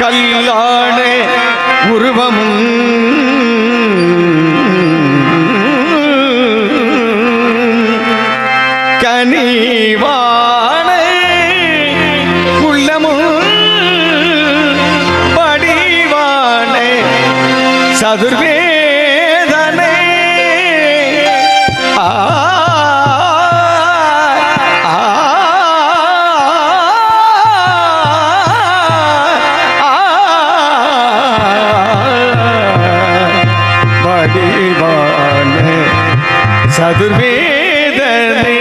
கல்லான உருவமும் கனிவான உள்ளமும் படிவான சதுர்வேதனை சதுர்வேதனே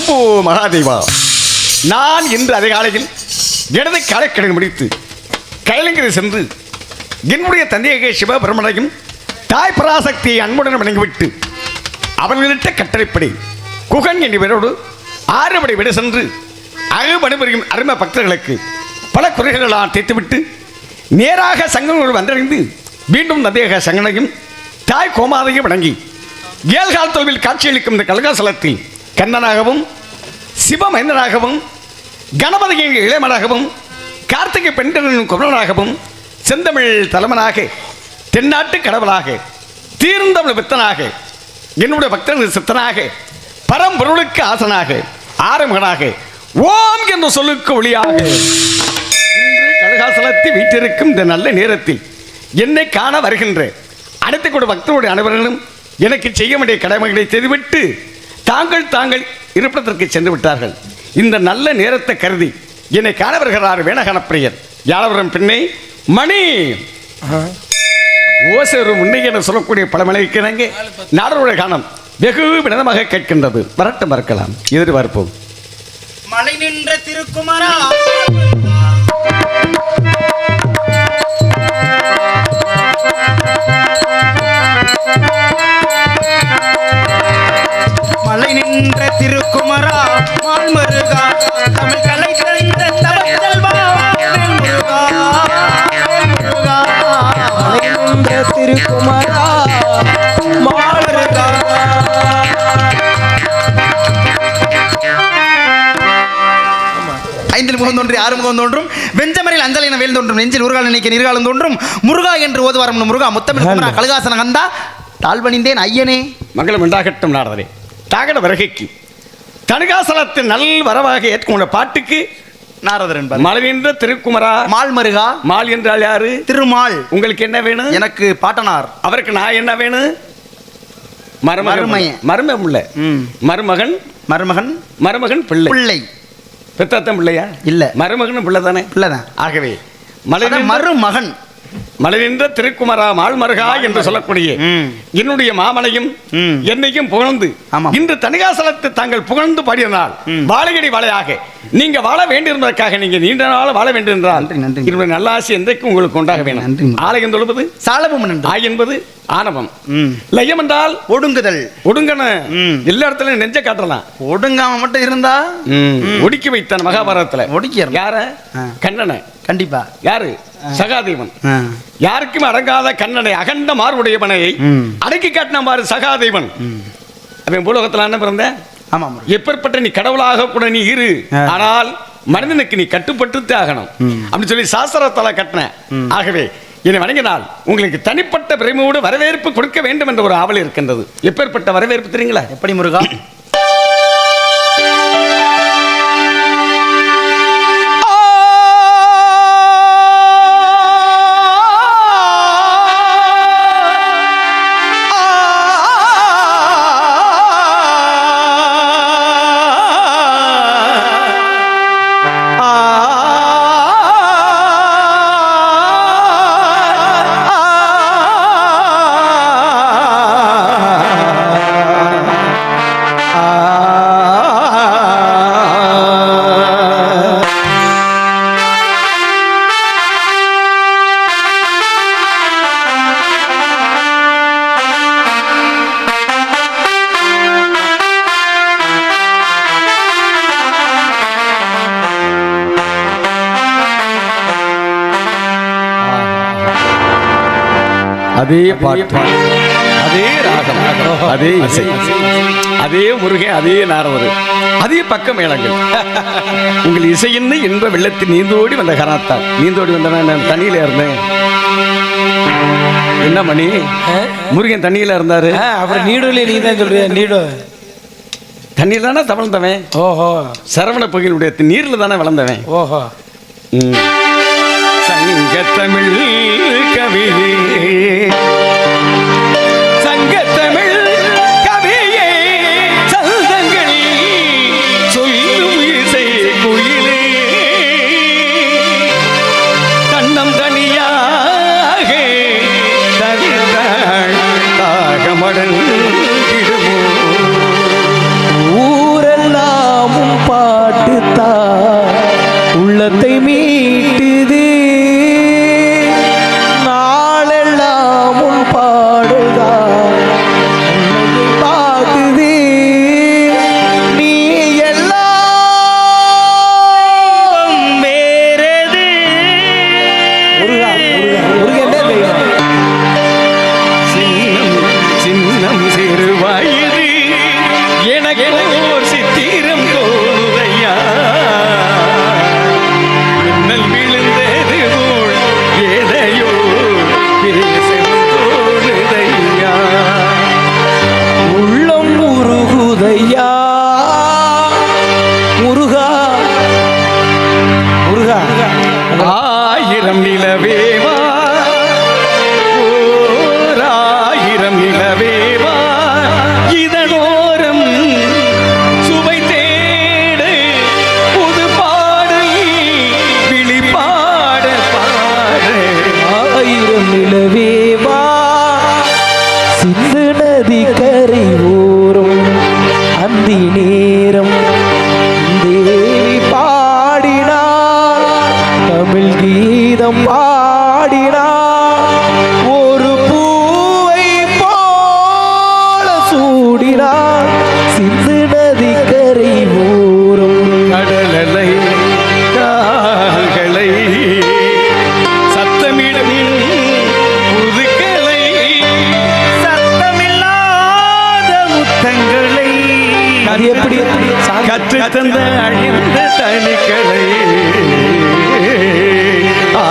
சம்போ மகாதேவா, நான் இன்று அதிகாலையில் இடது காலக்கடன் முடித்து கைலங்கிரி சென்று என்னுடைய தந்தையகே சிவபெருமனையும் தாய் பராசக்தியை அன்புடன் வணங்கிவிட்டு அவர்களிட்ட கட்டளைப்படி குகன் என்பவரோடு 6 படி விட சென்று அருமணிபுரியும் அருமை பக்தர்களுக்கு பல குறைகளால் தீர்த்துவிட்டு நேராக சங்கங்களோடு வந்தடைந்து மீண்டும் தந்தையக சங்கனையும் தாய் கோமாதையும் வணங்கி ஏழ்கால் தொல்வில் காட்சியளிக்கும் இந்த கலகாசலத்தில் கண்ணனாகவும் சிவமேந்தனாகவும் கணபதியின் இளையமனாகவும் கார்த்திகை பெண்களின் குமரனாகவும் செந்தமிழ் தலைவனாக தென்னாட்டு கடவுளாக தீர்ந்தமிழ் வித்தனாக என்னுடைய பக்தர்கள் சித்தனாக பரம்பொருளுக்கு ஆசனாக ஆறுமகனாக ஓம் என்ற சொல்லுக்கு ஒளியாக இன்று கலகாசலத்தில் வீட்டிருக்கும் இந்த நல்ல நேரத்தில் என்னை காண வருகின்ற அனைத்து கூட பக்தருடைய அனைவர்களும் எனக்கு செய்ய வேண்டிய கடமைகளை செய்துவிட்டு தாங்கள் இருப்பிடத்திற்கு சென்று விட்டார்கள். இந்த நல்ல நேரத்தை கருதி என்னை காண வருகிறார் வேணகனப்பிரியர். யாழவரம் பின்னே மணி ஓசேரு முன்னே என சொல்லக்கூடிய பழமலைக்கு நாடருடைய காணம் வெகு வினதமாக கேட்கின்றது. வரட்டும் மறக்கலாம், எதிர்பார்ப்போம். மலை நின்ற திருக்குமரா, மலை நின்ற திருக்குமரா, மால்மருகா, தமிழ் கலை கலைந்த தவத்தல்வா, முருகா, முருகா, மலை நின்ற திருக்குமரா, மால்மருகா. ஐந்தில் முகம் தோன்றி ஆறு முகம் தோன்றும், வெஞ்சமரில் அஞ்சல் என வேல் தோன்றும், நெஞ்சில் உருகால் நினைக்க நீர்காலம் தோன்றும், முருகா என்று ஓதுவாரம் முருகா, முத்தமிழ் குமரா, கலகாசன கந்தா, தாழ்வணிந்தேன் ஐயனே. மங்களம் உண்டாகட்டும் நாரதரே. தாகட வருகைக்கு தனுகாசலத்தின் நல் வரவாக ஏற்கொண்ட பாட்டுக்கு நாரதர் என்பார். மலை நின்ற திருக்குமரா, மால் மருகா. மால் என்றால் யாரு? திருமால். உங்களுக்கு என்ன வேணும்? எனக்கு பாட்டனார். அவருக்கு நான் என்ன வேணும்? மருமகன் மருமகன் பிள்ளை. பெத்தத்தம் பிள்ளையா? இல்ல, மருமகன் பிள்ளை தானே. பிள்ளைதான். ஆகவே மருமகன் மலை நின்ற திருக்குமரா மால்மருகா என்று சொல்லக்கூடிய என்னுடைய மாமனையும் என்னையும் புகழ்ந்து இன்று தணிகாசலத்தை தாங்கள் புகழ்ந்து பாடியனால் வாழையடி வாழையாக நீங்க வாழ வேண்டியிருந்ததற்காக நீங்க நீண்ட நாள் வாழ வேண்டியிருந்தால் என்னுடைய நல்ல ஆசை என்றைக்கும் உங்களுக்கு உண்டாக வேணும். ஆலயம் தொழுவது சாலபம், ஆய் என்பது ஆணவம், லயம் என்றால் ஒடுங்குதல். ஒடுங்கன எல்லா இடத்துலயும் நெஞ்ச காட்டலாம். ஒடுங்காம மட்டும் இருந்தா ஒடுக்கி வைத்தான் மகாபாரதத்துல. ஒடுக்கிய யார? கண்ணனை. கண்டிப்பா. யாரு? சகாதேவன். யாருக்கும் அடங்காத கண்ணனை அகண்ட மார்புடையவனை அடக்கி காட்டின பாரு சகாதேவன். அவன் பூலோகத்துல என்ன பிறந்த? எப்பேற்பட்ட நீ கடவுளாக கூட நீ இரு, ஆனால் மனிதனுக்கு நீ கட்டுப்பட்டு ஆகணும் அப்படின்னு சொல்லி சாஸ்திரத்தால கட்டின. ஆகவே என்னை வணங்கினால் உங்களுக்கு தனிப்பட்ட பிரேமோடு வரவேற்பு கொடுக்க வேண்டும் என்ற ஒரு ஆவல் இருக்கின்றது. எப்பேற்பட்ட வரவேற்பு தெரியுங்களா? எப்படி முருகா? அதே பாட்டு, அதே ராகம், அதே இசை, அதே முருகன், அதே நாரவர், அதே பக்க மேளங்கள். உங்கள் இசையின்னு என்ப வெள்ளத்தில் நீந்தோடி வந்த கராத்தான். நீந்தோடி வந்தவன் நான் தண்ணியில இருந்தேன். என்ன மணி? முருகன் தண்ணியில இருந்தாரு. அப்புறம் நீடுல நீ தான் சொல்றியா? நீடு தண்ணியில் தானே தவழ்ந்தவன். ஓஹோ. சரவண பகுதியுடைய நீர்ல தானே வளர்ந்தவன். ஓஹோ. சங்கத்தமிழ் கவியே, சங்கத்தமிழ் கவியே, சந்தங்கள் சொல்லும் இசை குயிலே, தன்னம் தனியாக தவிர்த்தாள் தாகமடன் ஊரெல்லாம் உள்ளத்தை மீட்டுது நாளெல்லாம் உன் பாடுதான் உன்னை பார்க்குது நீ எல்லாம் வேறது முருகா முருகன் தெய்வம் சின்னம் சின்னம் சிறு வயது எனக்கு ஓர் சித்திரம் தோணுதையா மின்னல் விழுந்தது போல் ஏதையோ பேசவும் தோணுதையா உள்ளம் உருகுதையா முருகா முருகா ஆயிரம் நிலவேவா ஓராயிரம் நிலவேவா இதனோரம் சுவை தேடு புது பாடல் விழிப்பாட பாடு ஆயிரம் நிலவேவா சிந்து நதி கரை ஓரம் அந்தி நேரம் தேவி பாடினார் தமிழ் கீதம் பாடினார் ஒரு பூவை போல சூடினார் சிந்து நதி கரை ஓரம் கடலலை கால்களை சத்தமிடும் புதுக்கலை சத்தமில்லாத முத்தங்களை அது எப்படி கற்று தந்த அழிந்த தனிக்களை ஆ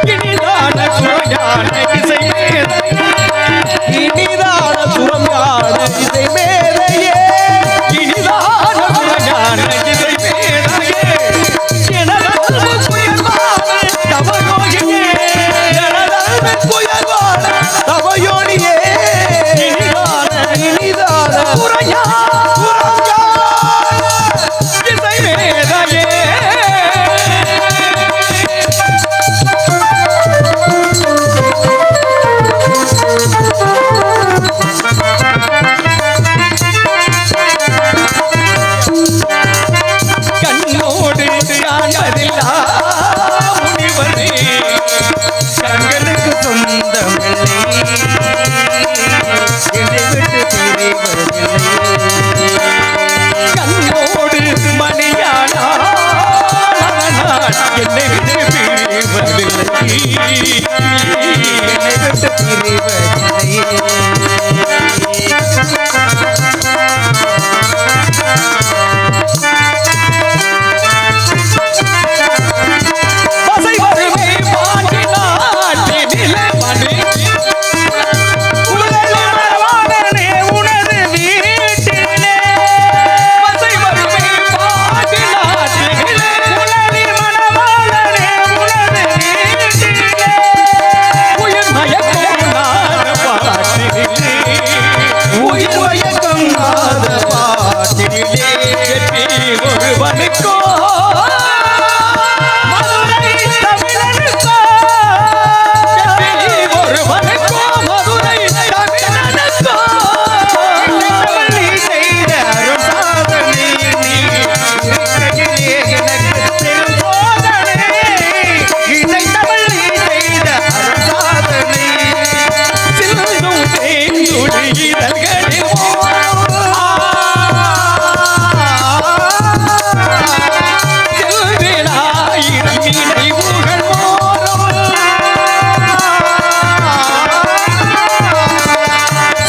இனிதான சுவையான இசை இனிதான சுரம் யாட இசை மேலையே இனிதான சுவையான இசை மேதையே எனதல்வ புயல்வான தவயோகியே எனதல்வ புயல்வான தவயோனியே இனிதான இனிதான சுரையா இசை மேதையே கண்ணோடு காண்பதில்லா முனிவரே கண்களுக்கு சொந்தமில்லை என்னை விட்டு பிரிவதில்லை கண்ணோடு மணியானார் அவனால் என்னை விட்டு பிரிவதில்லை என்னை விட்டு பிரிவதில்லை பசை வருமே பாண்டி நாட்டினிலே மணி உலகமரவாளனே உனது வீட்டிலே பசை வருமே பாண்டி நாட்டினிலே உலகி மணவாளனே உனது வீட்டிலே உயிர் மயக்கம் நாத பாட்டினிலே உயிர் மயக்கம் நாத பாட்டிலே வெற்றி ஒருவனுக்கோ மதுரை தமிழனுக்கோ வெற்றி ஒருவனுக்கோ மதுரை தமிழனுக்கோ நீ செய்த அருள் சாதனை நீ இருக்கையிலே எனக்கு பெரும் சோதனை இசை தமிழ் நீ செய்த அருள் சாதனை சில்லும் தேங்குடி இதழ்களில் செல்வினாயிரம் நினைவுகள்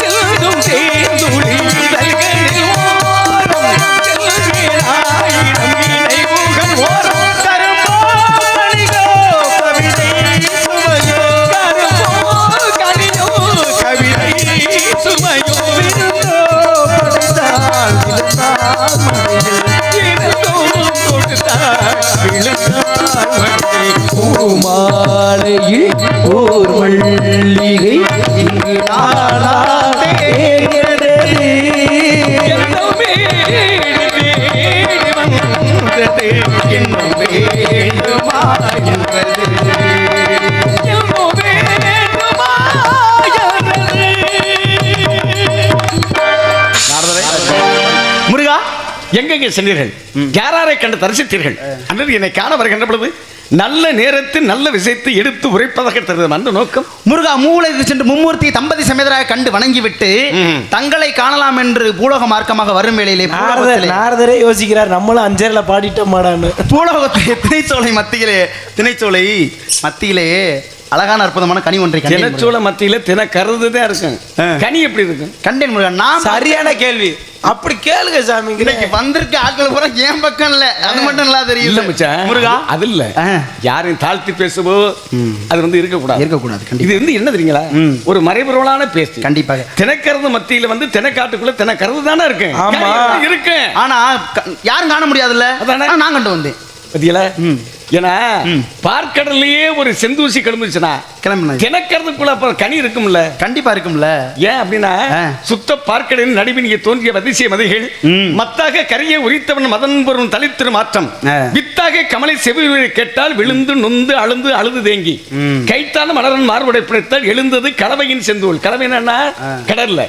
செல்லும் தேங்குடி இதழ்களில் செல்வினாயிரம் நினைவுகள் ஓரம் கரும்போலிகோ கவிதை சுவையோ கரும்போ கனியோ கவிதை சுமையோ விருந்தோ படைத்தால் விழுந்தால் மழையில் இருந்தும் கொடுத்தார் விழுந்தார் மண்ணில். பூமாலையில் ஓர் மல்லிகை இங்கு நாளாக தேர்கிறது. என்னும் வீடு தேடி வந்தது இன்னும் வேண்டுமா என்பது இன்னும் வேண்டுமா எங்கெங்கே சென்றீர்கள் யாரை கண்டு தரிசித்தீர்கள் அன்று என்னை காண வருகின்ற பொழுது நல்ல நேரத்தில் நல்ல விஷயத்தை எடுத்து உரைப்பதாக தருவது அந்த நோக்கம். முருகா மூலத்துக்கு சென்று மும்மூர்த்தி தம்பதி சமேதராக கண்டு வணங்கிவிட்டு தங்களை காணலாம் என்று பூலோக மார்க்கமாக வரும் வேளையிலே நாரதரே யோசிக்கிறார், நம்மளும் அஞ்சரில பாடிட்டோமாடான்னு. பூலோகத்தை திணைச்சோலை மத்தியிலே அழகான அற்புதமான கனி ஒன்றை தினச்சோள மத்தியில தின கருதுதான் இருக்கும். கனி எப்படி இருக்கும்? கண்டேன் முருகன். நான் சரியான கேள்வி, அப்படி கேளுங்க சாமி. இன்னைக்கு வந்திருக்க ஆட்கள் பூரா ஏன் பக்கம் இல்ல, அது மட்டும் நல்லா தெரியல முருகா. அது இல்ல, யாரையும் தாழ்த்தி பேசுவோ அது வந்து இருக்கக்கூடாது. இது வந்து என்ன தெரியுங்களா, ஒரு மறைபொருளான பேச்சு. கண்டிப்பாக தினக்கருது மத்தியில வந்து தினக்காட்டுக்குள்ள தினக்கருது தானே இருக்கு. இருக்கு, ஆனா யாரும் காண முடியாதுல்ல. நான் கண்டு வந்தேன் பத்தியல. ஏன்னா பார்க்கடலையே ஒரு செந்தூசி கிளம்பிச்சுன்னா கிணக்கிறதுக்குள்ள அப்புறம் கனி இருக்கும்ல. கண்டிப்பா இருக்கும்ல. ஏன் அப்படின்னா சுத்த பார்க்கடலின் நடுவினிய தோன்றிய அதிசய மதிகள் மத்தாக கரையை உரித்தவன் மதன் பொருள் தளித்திரு மாற்றம் வித்தாக கமலை செவியை கேட்டால் விழுந்து நொந்து அழுந்து அழுது தேங்கி கைத்தாலும் மலரன் மார்படை பிடித்தால் எழுந்தது கடவையின் செந்தூள். கடவை என்னன்னா கடல்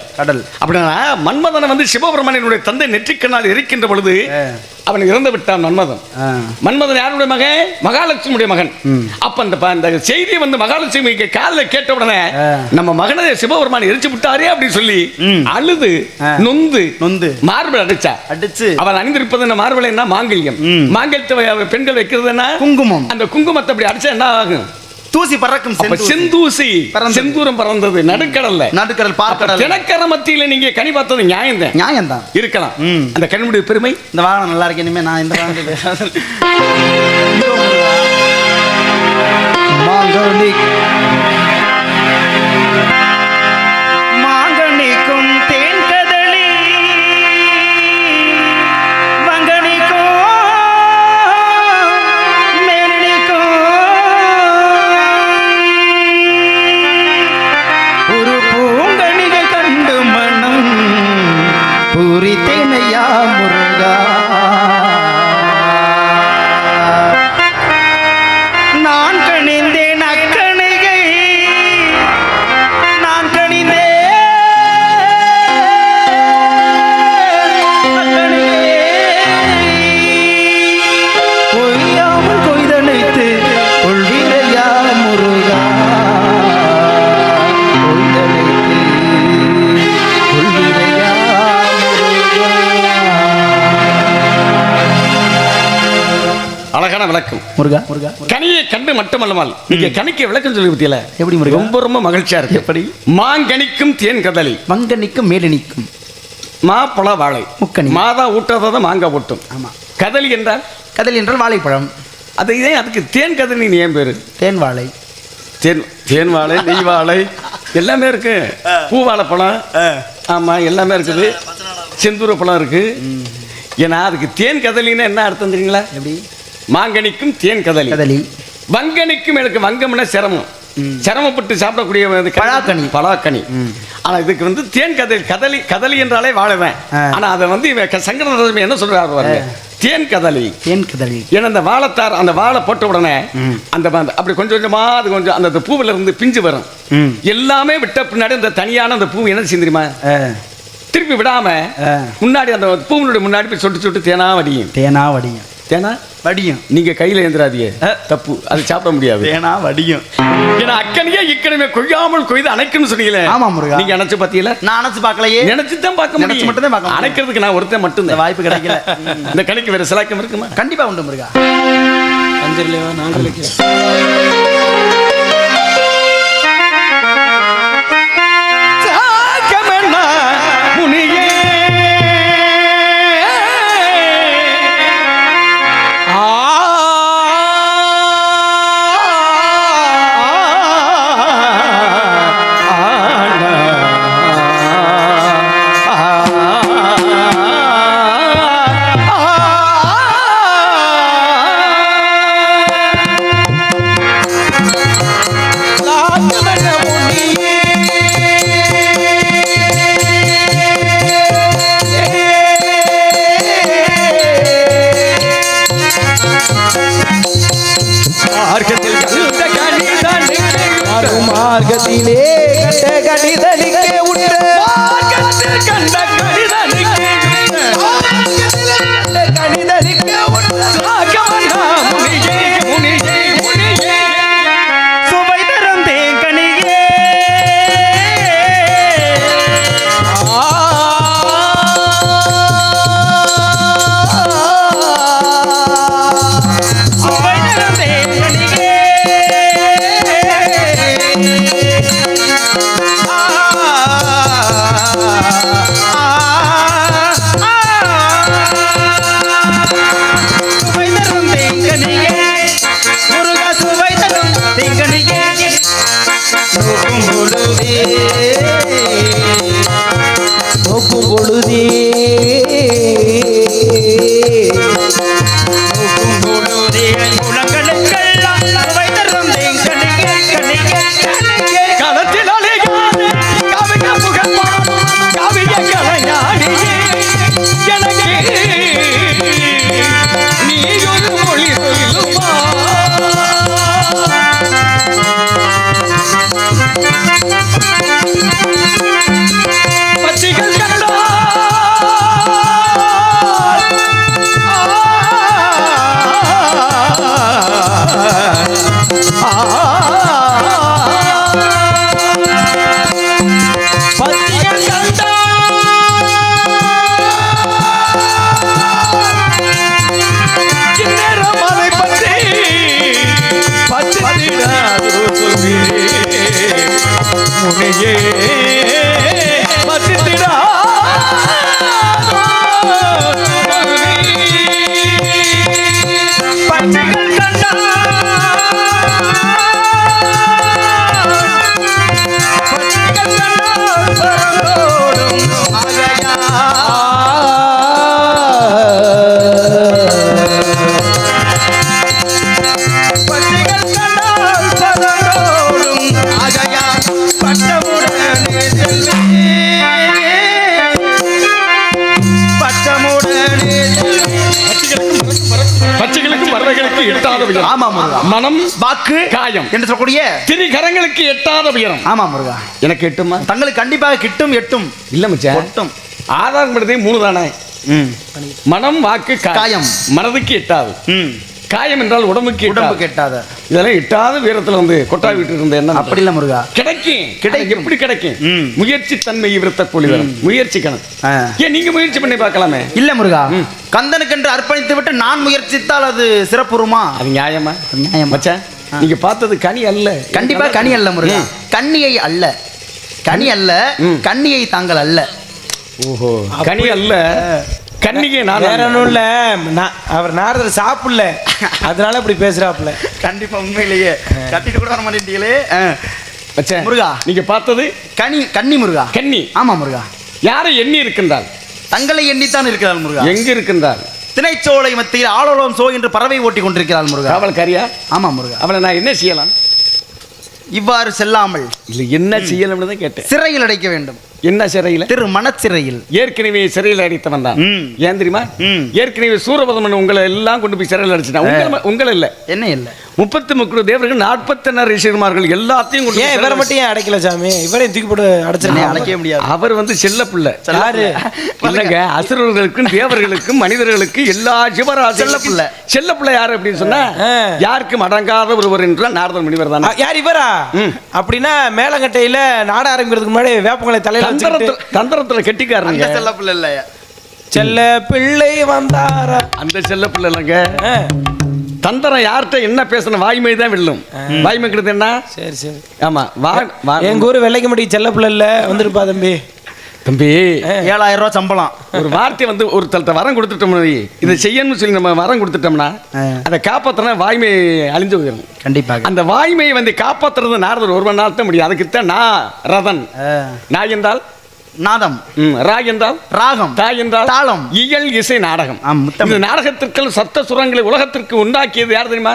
அப்படின்னா மன்மதனை வந்து சிவபெருமானுடைய தந்தை நெற்றிக்கண்ணால் இருக்கின்ற பொழுது அவன் இறந்து விட்டான் மன்மதன். மன்மதன் யாருடைய மகன்? மகாலட்சுமியுடைய மகன். அப்ப அந்த செய்தி வந்து மகாலட்சுமி காலில் கேட்ட உடனே நம்ம மகனை சிவபெருமான் எரிச்சு விட்டாரே அப்படின்னு சொல்லி அழுது நொந்து மார்பல் அடிச்சு அவன் அணிந்திருப்பது மார்பல் என்ன மாங்கல்யம். மாங்கல்யத்தை பெண்கள் வைக்கிறதுன்னா குங்குமம். அந்த குங்குமத்தை அப்படி அடிச்சா என்ன ஆகும்? தூசி பறக்கும். செந்தூசி செந்தூரம் பறந்தது நடுக்கடல் பார்க்கடல் தினக்கர மத்தியில நீங்க கனி பார்த்தது நியாயம் தான் இருக்கலாம். அந்த கனிமுடைய பெருமை. இந்த வாகனம் நல்லா இருக்கு. இனிமே நான் இந்த மாங்கனிக்கும் தேன் கதளி மங்கனிக்கும் மேனிக்கும் ஒரு பூங்கனிகை கண்டு மனம் பூரித்தேனையா முருகா. நான் கணிந்தேன் அக்கணிகை நான் கணிந்தேன் கொய்யாமல் கொய்தனைத்து கொள்வீரையா முருகா. கொய்தனைத்து கொள்வீரையா அழகான விளக்கம் முருகா. கனியை கண்டு மட்டுமல்லாமல் நீங்க கனிக்கு விளக்கம் சொல்லி பத்தியல எப்படி முருகா? ரொம்ப மகிழ்ச்சியா இருக்கு. எப்படி? மாங்கனிக்கும் தேன் கதலி மங்கனிக்கும் மேலனிக்கும் மாப்பழ வாழை முக்கனி மாதா ஊட்டாத மாங்காய் ஊட்டும். ஆமா. கதலி என்றால் வாழைப்பழம். அது இதே அதுக்கு தேன் கதலி ஏன் பேரு? தேன் வாழை நெய் வாழை எல்லாமே இருக்கு. பூ வாழைப்பழம் ஆமா எல்லாமே இருக்குது. செந்தூர பழம் இருக்கு. ஏன்னா அதுக்கு தேன் கதலின்னு என்ன அர்த்தம் தெரியுங்களா? எப்படி? மாங்கனிக்கும் தேன் கதலி வங்கனிக்கும் எனக்கு வங்கம்னா சிரமப்பட்டு சாப்பிடக்கூடிய பலாக்கனி. ஆனா இதுக்கு வந்து தேன் கதலி என்றாலே வாழவேன். ஆனா அதை வந்து சங்கரன் என்ன சொல்றாரு? தேன் கதலி ஏன்னா அந்த வாழைத்தார் அந்த வாழை போட்ட உடனே அந்த அப்படி கொஞ்சம் கொஞ்சமா அது கொஞ்சம் அந்த பூவில இருந்து பிஞ்சு வரும். எல்லாமே விட்ட பின்னாடி அந்த தனியான அந்த பூ என்ன தெரியுமா? திருப்பி விடாம முன்னாடி அந்த பூவினுடைய முன்னாடி போய் சொட்டு தேனா வடியும். நீங்க கையில ஏந்திராதியே தப்பு, அது சாப்பிட முடியாது. தேனா வடியும். ஏன்னா அக்கனியே இக்கனமே கொய்யாமல் கொய்து அணைக்குன்னு சொன்னீங்களே. ஆமா முருகா. நீங்க அணைச்சு பாத்தீங்களா? நான் அணைச்சு பார்க்கலையே. நினைச்சு தான் பார்க்க முடியும். மட்டும் தான் பார்க்க. அணைக்கிறதுக்கு நான் ஒருத்தன் மட்டும் தான். வாய்ப்பு கிடைக்கல. இந்த கணிக்கு வேற சிலாக்கம் இருக்குமா? கண்டிப்பா உண்டு முருகா. அஞ்சர்லையா நாங்களுக்கே மார்க்கத்திலே கண்ட கடிதலிக்க உண்டு மார்க்கத்தில் கண்ட கடிதலிக்க நோக்கும் பொழுதே களத்தில் அழகான கவிஞ புகழ்பாடும் கவிஞ கலைஞானியே எனக்கு நீ ஒரு மொழி சொல்லுமா பச்சிகள் கண்டால் பச்சிகள் கண்டால் இந்நேரம் அதை பற்றி பச்சிடாதோ சொல்கிறேன் முனையே பச்சிடாதோ பச்சிகள் கண்டால் பச்சைகளுக்கு பறவைகளுக்கு எட்டாத உயரம். ஆமா முருகா. மனம் வாக்கு காயம் என்று சொல்லக்கூடிய திரிகரங்களுக்கு எட்டாத உயரம். ஆமா முருகா. எனக்கு எட்டுமா? தங்களுக்கு கண்டிப்பாக கிட்டும் எட்டும் இல்ல மச்சான், ஒட்டும். ஆதாரம் படுத்தே 3 தானே. மனம் வாக்கு காயம். மனதுக்கு எட்டாது. காயம் என்றால் உடம்புக்கு உடம்பு எட்டாது. கெட்டாத இதெல்லாம் எட்டாத வீரத்துல வந்து கொட்டா விட்டு இருந்த என்ன அப்படி இல்ல முருகா. கிடைக்கும். கிடைக்கும். எப்படி கிடைக்கும்? ம். முயற்சி தன்மையை விருத்த கூலிவரம். முயற்சிக்கணும். ஏன் நீங்க முயற்சி பண்ணி பார்க்கலாமே? இல்ல முருகா. கந்தனுக்கென்று அர்ப்பணித்து விட்டு நான் முயற்சித்தால் அது சிறப்புறுமா? அது நியாயமா? நியாயம் மச்சான், நீங்க பார்த்தது கனி அல்ல. கண்டிப்பா கனி அல்ல முருகா. கன்னியை அல்ல, கனி அல்ல, கன்னியை தாங்கள் அல்ல. ஓஹோ, கனி அல்ல, கன்னிகை. நான் வேற ஒன்றும் இல்ல, அவர் நாரதர் சாப்பிடல, அதனால இப்படி பேசுறாப்புல. கண்டிப்பா உண்மையிலேயே கட்டிட்டு கூட வர மாட்டேங்களே. மச்சான், முருகா. நீங்க பார்த்தது கன்னி முருகா. கன்னி. ஆமா முருகா. யாரை எண்ணி இருக்கின்றாள்? தங்களை எண்ணித்தான் இருக்கிறாள் முருகா. எங்க இருக்கின்றாள்? திணைச்சோலை மத்தியில் ஆளோலம் சோ என்று பறவை ஓட்டி கொண்டிருக்கிறாள் முருகா. அவள் கரியா? ஆமா முருகா. அவளை நான் என்ன செய்யலாம்? இவ்வாறு செல்லாமல் இல்ல, என்ன செய்யலாம்னு தான் கேட்டேன். சிறையில் அடைக்க வேண்டும். என்ன சிறையில்? திரு மனச்சிறையில். ஏற்கனவே சிறையில் அடைத்தவன் தான். ஏன் தெரியுமா? ஏற்கனவே சூரபதமன் உங்களை எல்லாம் கொண்டு போய் சிறையில் அடைச்சிட்டான். உங்களை இல்ல, என்ன இல்ல, 33 தேவர்கள், 41 ரிஷிமார்கள் எல்லாத்தையும் கொண்டு ஏன் இவரை மட்டும் ஏன் அடைக்கல சாமி? இவரையும் தூக்கி போட்டு அடைச்சிருக்கேன். அடைக்கவே முடியாது. அவர் வந்து செல்ல பிள்ளை. யாரு? இல்லங்க, அசுரர்களுக்கும் தேவர்களுக்கும் மனிதர்களுக்கும் எல்லா சிவராசி செல்ல பிள்ளை. செல்ல பிள்ளை யாரு அப்படின்னு சொன்னா யாருக்கும் அடங்காத ஒருவர் என்றால் நாரதர் முனிவர் தான். யார் இவரா? அப்படின்னா மேலங்கட்டையில நாட ஆரம்பிக்கிறதுக்கு முன்னாடி வேப்பங்களை தலையில தந்திரத்துல கெட்டிக்காரங்க. செல்ல பிள்ளை இல்ல, செல்ல பிள்ளை வந்தாரா? அந்த செல்ல பிள்ளை இல்லைங்க. தந்திரம் யார்கிட்ட என்ன பேசணும்? வாய்மை தான் வெல்லும். வாய்மை கிட்ட என்ன? சரி சரி. ஆமா, எங்க ஊர் வெள்ளைக்கு முடி செல்ல பிள்ளை இல்ல, வந்துருப்பா தம்பி. தம்பி, 7000 ரூபாய் சம்பளம். ஒரு வார்த்தை வந்து ஒருத்தல்ட்ட வரம் கொடுத்துட்டோம்னா, இதை செய்யணும்னு சொல்லி நம்ம வரம் கொடுத்துட்டோம்னா அதை காப்பாத்தினா வாய்மை அழிஞ்சு போயிடும். கண்டிப்பாக. அந்த வாய்மையை வந்து காப்பாத்துறது நாரதர் ஒருவன் நாள் தான் முடியும். அதுக்குத்தான் நான் ரதன். நான் என்றால் நாதம், ரா என்றால் ராகம், தா என்றால் தாளம், இயல் இசை நாடகம். முத்தம். இந்த நாடகத்திற்கு சப்த சுரங்களை உலகத்திற்கு உண்டாக்கியது யார் தெரியுமா?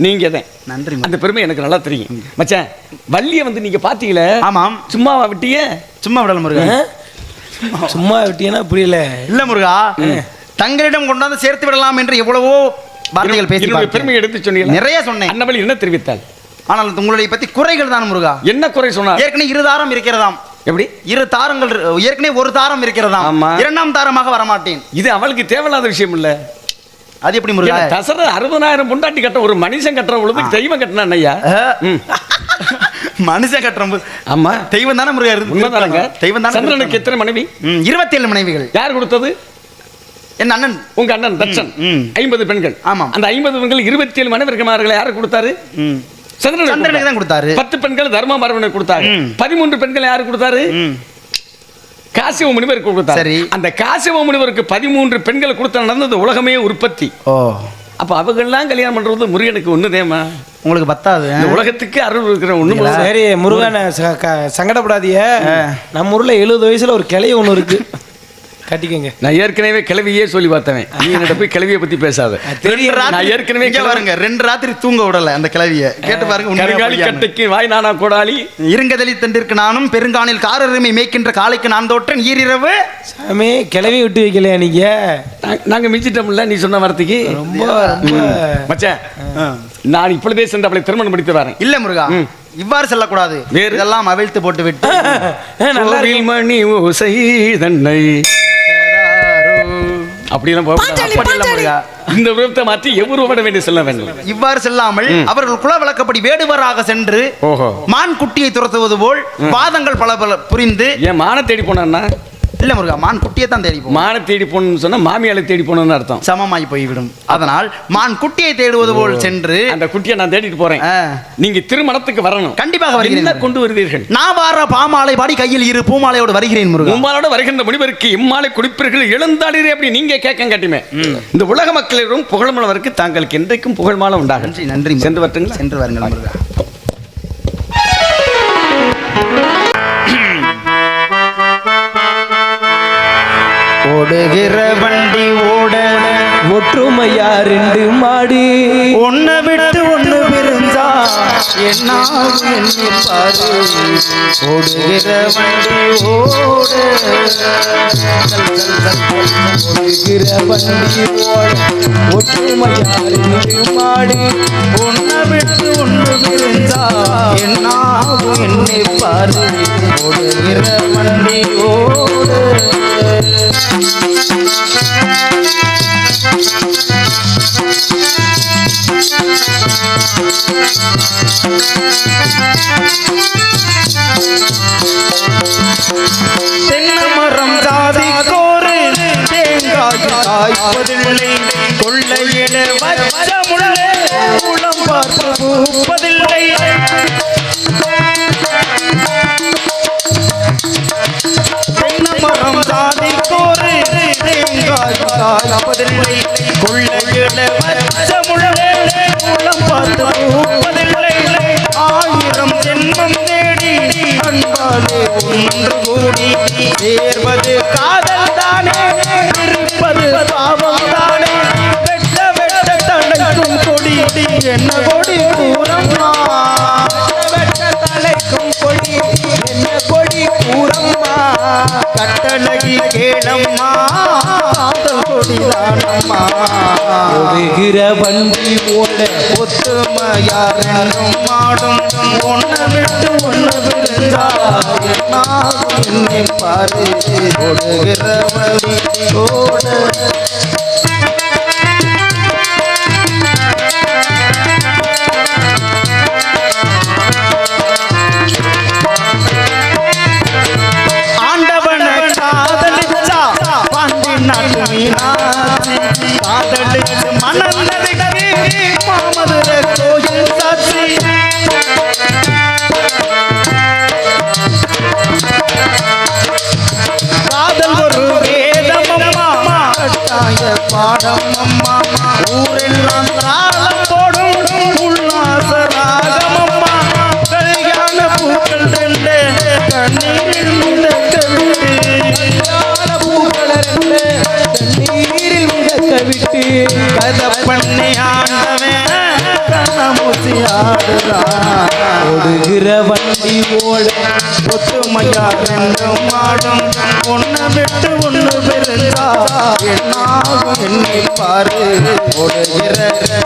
நீங்க தான். நன்றி. அந்த பெருமை எனக்கு நல்லா தெரியும் மச்சான். வள்ளியை வந்து நீங்க பாத்தீங்களே? ஆமாம். சும்மாவா விட்டியே? சும்மா விடல முருகா. சும்மா விட்டீங்கன்னா புரியல. இல்ல முருகா, தங்களிடம் கொண்டாந்து சேர்த்து விடலாம் என்று எவ்வளவோ வார்த்தைகள் பேசி பெருமை எடுத்து சொன்னீங்க. நிறைய சொன்னேன். அன்னவழி என்ன தெரிவித்தாள்? ஆனால் உங்களுடைய பத்தி குறைகள் தான் முருகா. என்ன குறை சொன்னா? ஏற்கனவே 2 தாரம் இருக்கிறதாம். எப்படி? 2 தாரங்கள், ஏற்கனவே 1 தாரம் இருக்கிறதாம். ஆமா. 2ஆம் தாரமாக வரமாட்டேன். இது அவளுக்கு தேவையில்லாத விஷயம் இல்ல. அது எப்படி முருகா? தசர 60,000 பொண்டாட்டி கட்ட ஒரு மனுஷன் கட்டுற பொழுது தெய்வம் கட்டினா ஐயா. மனுஷன் கட்டுற. ஆமா, தெய்வம் தானே முருகா. உண்மைதானங்க. தெய்வம் தானே. சந்திரனுக்கு எத்தனை மனைவி? 27 மனைவிகள். யார் கொடுத்தது? என் அண்ணன். உங்க அண்ணன் தட்சன். 50 பெண்கள். ஆமாம். அந்த 50 பெண்கள் 27 மனைவிமார்களை யாரு கொடுத்தாரு? சந்திரனுக்கு தான் கொடுத்தாரு. 10 பெண்கள் தர்மபரவனுக்கு கொடுத்தாரு. 13 பெண்கள் யாரு கொடுத்தாரு? காசிவ முனிவருக்கு கொடுத்தாரு. சரி. அந்த காசிவ முனிவருக்கு 13 பெண்கள் கொடுத்த நடந்தது உலகமே உற்பத்தி. அப்ப அவங்கெல்லாம் கல்யாணம் பண்றது முருகனுக்கு ஒண்ணுதேமா. உங்களுக்கு பத்தாது. இந்த உலகத்துக்கு அருள் இருக்கிற ஒண்ணு. சரி முருகன் சங்கடப்படாதீய. நம்ம ஊர்ல 70 வயசுல ஒரு கிளை ஒண்ணு இருக்கு, கட்டிக்கங்க. நான் ஏற்கனவே கிளவியே சொல்லி பார்த்தவன். நீ என்னட்ட போய் கிளவியை பத்தி பேசாத. நான் ஏற்கனவே பாருங்க 2 ராத்திரி தூங்க விடல அந்த கிளவிய. கேட்டு பாருங்க. கருங்காலி கட்டைக்கு வாய் நானா கோடாலி, இருங்கதலி தண்டிற்கு நானும் பெருங்கானில் காரருமை மேய்க்கின்ற காலைக்கு நான் தோற்றன் ஈரிரவு. சாமி கிளவி விட்டு வைக்கலையா நீங்க? நாங்க மிஞ்சிட்டோம்ல நீ சொன்ன வார்த்தைக்கு. ரொம்ப மச்சான், நான் இப்பொழுதே சென்று அவளை திருமணம் முடித்து வரேன். இல்ல முருகா, இவ்வாறு செல்லக்கூடாது. இதெல்லாம் அவிழ்த்து போட்டு விட்டு கோவில் மணி ஓசை தன்னை அப்படியெல்லாம் முருகா, இந்த விருப்பத்தை மாற்றி எவ்வளவு விட வேண்டிய செல்ல வேண்டும். இவ்வாறு செல்லாமல் அவர்கள் குல விளக்கப்படி வேடுவராக சென்று மான் குட்டியை துரத்துவது போல் வாதங்கள் பல பல புரிந்து. ஏன் மான தேடி போனா? இல்ல முருகா, மான் குட்டியை தான் தேடி போகும். மான தேடி போகணும்னு சொன்னா மாமியாலை தேடி போகணும்னு அர்த்தம். சமமாய் போய்விடும். அதனால் மான் குட்டியை தேடுவது போல் சென்று அந்த குட்டியை நான் தேடிட்டு போறேன். நீங்க திருமணத்துக்கு வரணும். கண்டிப்பாக வருகிறேன். என்ன கொண்டு வருவீர்கள்? நான் வார பாமாலை பாடி கையில் இரு பூமாலையோடு வருகிறேன் முருகா. பூமாலோட வருகின்ற முனிவருக்கு இம்மாலை குடிப்பீர்கள் எழுந்தாடிரே அப்படி நீங்க கேட்க காட்டுமே. இந்த உலக மக்களிடம் புகழ்மலவருக்கு தாங்களுக்கு என்றைக்கும் புகழ்மாலை உண்டாகும். நன்றி. சென்று வரட்டுங்களா? சென்று வருங்கள் முருகா. ஓடுகிற வண்டி ஓட ஒற்றுமையா 2 மாடி ஒன்ன விட்டு ஒண்ணு பிரிஞ்சா என்ன பாரு. ஓடுகிற வண்டி ஓட ஓடுகிற வண்டி ஓட ஒற்றுமையா 2 மாடி ஒன்ன விட்டு ஒண்ணு பிரிஞ்சா என்ன பாரு. ஓடுகிற வண்டி ஓட தென்னமரம் ஜாதி கோரு தேங்காய் காய்ப்பதில்லை, கொள்ளையிட வச்ச முள்ளே உளம் பார்த்து பூப்பதில்லை. தென்னமரம் ஜாதி கோரு தேங்காய் காய்ப்பதில்லை, கொள்ளையிட வச்ச முள்ளே உளம் பார்த்து பூப்பதில்லை. 1000 ஜென்மம் தேடி அன்பாலே ஒன்று கூடி சேர்வது காதல் தானே, இருப்பது பாவம் தானே. வெட்ட வெட்ட தலைக்கும் கொடி என்ன கொடி பூரம்மா, வெட்ட தலைக்கும் கொடி என்ன கொடி பூரம்மா. கட்டழகி கேளம்மா கொடிதானம்மா. ஓடுகிற வண்டி ஓட ஒத்துமையாரும் மாடும் ஒன்ன விட்டு ஒன்று விழுந்தா என்னை பாரு. ஓடுகிற வண்டி ஓட ஆண்டவன காதலிச்சா பாண்டி நாட்டு மீனாட்சி, காதலிச்சு மணந்ததுக்கு மாமதுரை கோயில் சாட்சி. காதல் ஒரு வேதமம்மா, கட்டாய பாடம் அம்மா. ஊரெல்லாம் தாளம் போடும் உல்லாச ராகமம்மா. கல்யாண பூக்கள் 2 கண்ணீரில் மிதக்க விட்டு, கல்யாண பூக்கள் 2 கண்ணீரில் மிதக்க விட்டு, கதை பண்ணி ஆண்டவன் கண்ணமூசி ஆடுறான். ஓடுகிற வண்டி ஓட ஒத்துமையா 2 மாடும் ஒன்ன விட்டு ஒன்று பிரிஞ்சா என்னாகும் என்னை பாரு. ஓடுகிற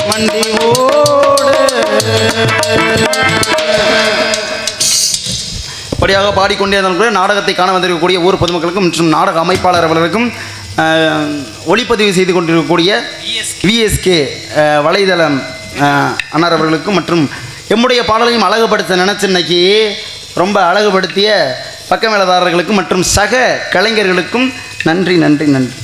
வண்டி ஓடு. இப்படியாக பாடிக்கொண்டே கூட நாடகத்தை காண வந்திருக்கக்கூடிய ஊர் பொதுமக்களுக்கும் மற்றும் நாடக அமைப்பாளர் அவர்களுக்கும் ஒளிப்பதிவு செய்து கொண்டிருக்கக்கூடிய விஎஸ்கே வலைதளம் அன்னார் அவர்களுக்கும் மற்றும் எம்முடைய பாடலையும் அழகுபடுத்த நினச்சி இன்னைக்கு ரொம்ப அழகுபடுத்திய பக்க மேலதாரர்களுக்கும் மற்றும் சக கலைஞர்களுக்கும் நன்றி நன்றி நன்றி.